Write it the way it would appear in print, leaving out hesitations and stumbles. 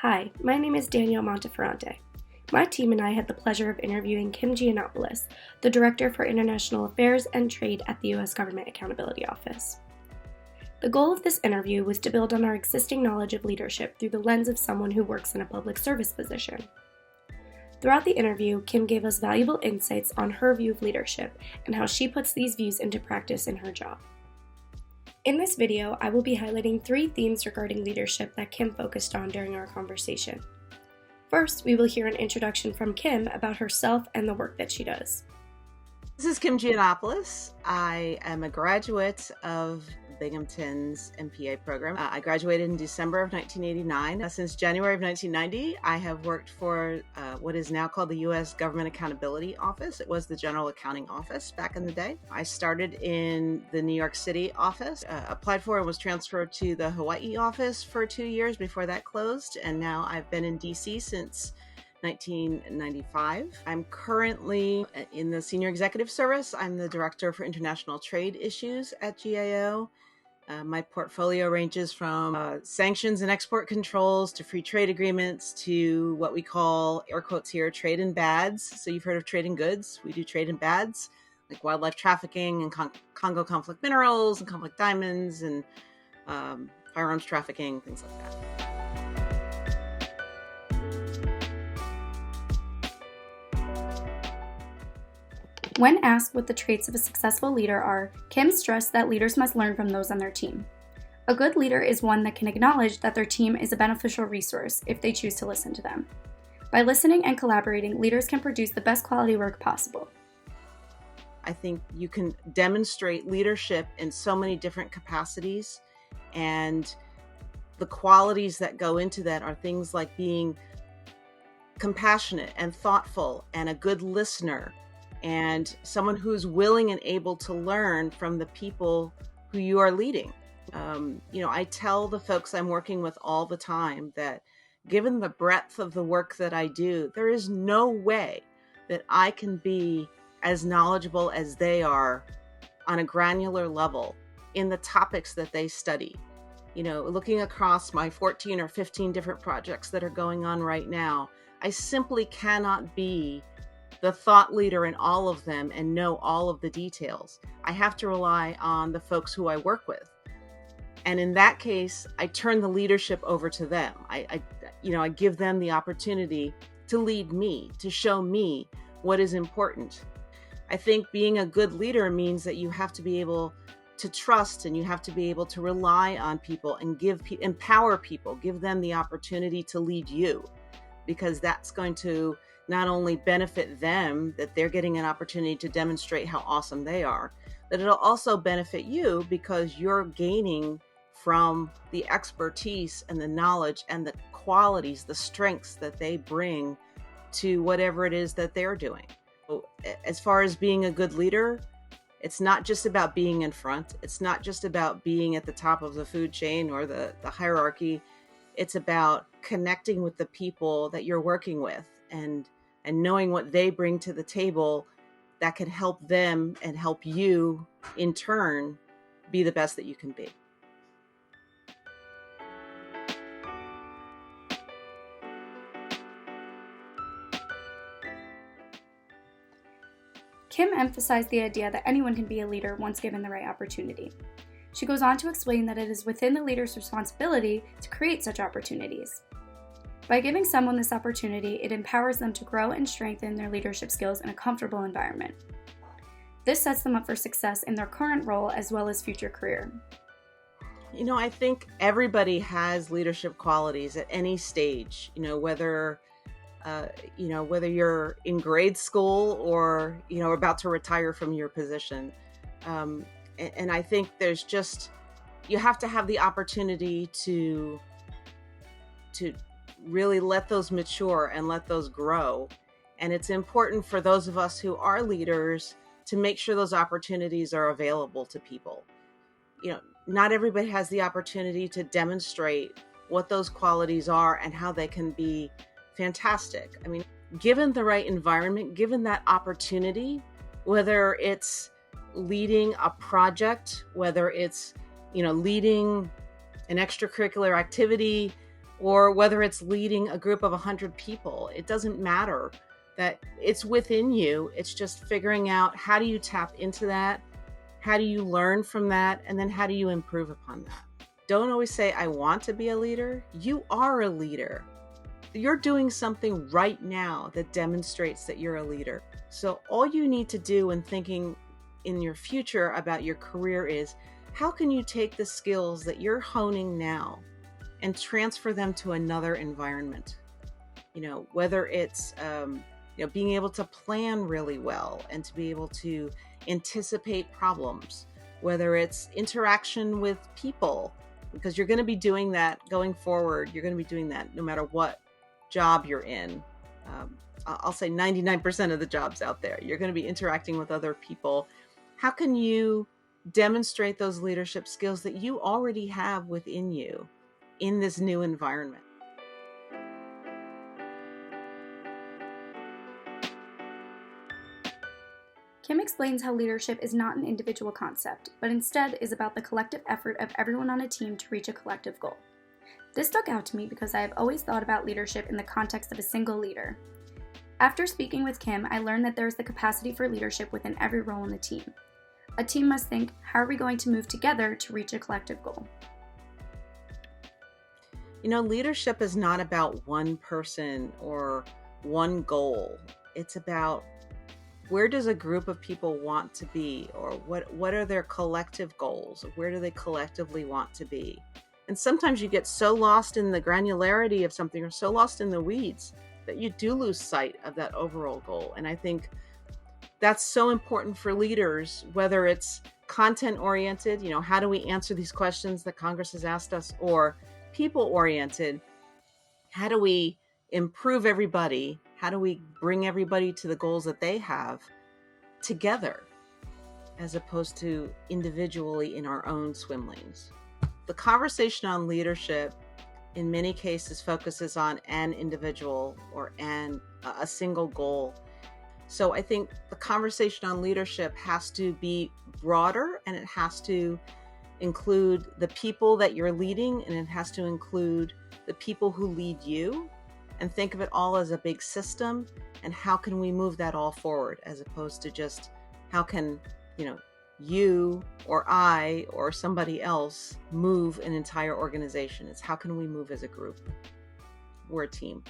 Hi, my name is Danielle Monteferrante. My team and I had the pleasure of interviewing Kim Gianopoulos, the Director for International Affairs and Trade at the U.S. Government Accountability Office. The goal of this interview was to build on our existing knowledge of leadership through the lens of someone who works in a public service position. Throughout the interview, Kim gave us valuable insights on her view of leadership and how she puts these views into practice in her job. In this video, I will be highlighting 3 themes regarding leadership that Kim focused on during our conversation. First, we will hear an introduction from Kim about herself and the work that she does. This is Kim Gianopoulos. I am a graduate of Binghamton's MPA program. I graduated in December of 1989. Since January of 1990, I have worked for what is now called the U.S. Government Accountability Office. It was the General Accounting Office back in the day. I started in the New York City office, applied for and was transferred to the Hawaii office for 2 years before that closed, and now I've been in D.C. since 1995. I'm currently in the Senior Executive Service. I'm the Director for International Trade Issues at GAO. My portfolio ranges from sanctions and export controls to free trade agreements to what we call, air quotes here, trade in bads. So you've heard of trade in goods. We do trade in bads, like wildlife trafficking and Congo conflict minerals and conflict diamonds and firearms trafficking, things like that. When asked what the traits of a successful leader are, Kim stressed that leaders must learn from those on their team. A good leader is one that can acknowledge that their team is a beneficial resource if they choose to listen to them. By listening and collaborating, leaders can produce the best quality work possible. I think you can demonstrate leadership in so many different capacities, and the qualities that go into that are things like being compassionate and thoughtful and a good listener, and someone who's willing and able to learn from the people who you are leading. I tell the folks I'm working with all the time that given the breadth of the work that I do, there is no way that I can be as knowledgeable as they are on a granular level in the topics that they study. Looking across my 14 or 15 different projects that are going on right now, I simply cannot be the thought leader in all of them and know all of the details. I have to rely on the folks who I work with. And in that case, I turn the leadership over to them. I give them the opportunity to lead me, to show me what is important. I think being a good leader means that you have to be able to trust, and you have to be able to rely on people and empower people, give them the opportunity to lead you, because that's going to not only benefit them, that they're getting an opportunity to demonstrate how awesome they are, but it'll also benefit you because you're gaining from the expertise and the knowledge and the qualities, the strengths that they bring to whatever it is that they're doing. So, as far as being a good leader, it's not just about being in front. It's not just about being at the top of the food chain or the hierarchy. It's about connecting with the people that you're working with and knowing what they bring to the table that can help them and help you in turn be the best that you can be. Kim emphasized the idea that anyone can be a leader once given the right opportunity. She goes on to explain that it is within the leader's responsibility to create such opportunities. By giving someone this opportunity, it empowers them to grow and strengthen their leadership skills in a comfortable environment. This sets them up for success in their current role as well as future career. I think everybody has leadership qualities at any stage, whether you're in grade school or, about to retire from your position. And I think you have to have the opportunity to really let those mature and let those grow. And it's important for those of us who are leaders to make sure those opportunities are available to people. Not everybody has the opportunity to demonstrate what those qualities are and how they can be fantastic. Given the right environment, given that opportunity, whether it's leading a project, whether it's, leading an extracurricular activity, or whether it's leading a group of 100 people. It doesn't matter. That it's within you. It's just figuring out, how do you tap into that? How do you learn from that? And then how do you improve upon that? Don't always say, I want to be a leader. You are a leader. You're doing something right now that demonstrates that you're a leader. So all you need to do when thinking in your future about your career is, how can you take the skills that you're honing now and transfer them to another environment? Whether it's being able to plan really well and to be able to anticipate problems, whether it's interaction with people, because you're going to be doing that going forward. You're going to be doing that no matter what job you're in. I'll say 99% of the jobs out there, you're going to be interacting with other people. How can you demonstrate those leadership skills that you already have within you in this new environment? Kim explains how leadership is not an individual concept, but instead is about the collective effort of everyone on a team to reach a collective goal. This stuck out to me because I have always thought about leadership in the context of a single leader. After speaking with Kim, I learned that there is the capacity for leadership within every role in the team. A team must think, how are we going to move together to reach a collective goal? Leadership is not about one person or one goal. It's about, where does a group of people want to be, or what are their collective goals? Where do they collectively want to be? And sometimes you get so lost in the granularity of something, or so lost in the weeds, that you do lose sight of that overall goal. And I think that's so important for leaders, whether it's content oriented, how do we answer these questions that Congress has asked us, or people oriented, how do we improve everybody? How do we bring everybody to the goals that they have together, as opposed to individually in our own swim lanes? The conversation on leadership in many cases focuses on an individual or a single goal. So I think the conversation on leadership has to be broader, and it has to include the people that you're leading, and it has to include the people who lead you, and think of it all as a big system. And how can we move that all forward, as opposed to just how can, you or I or somebody else move an entire organization. It's how can we move as a group? We're a team.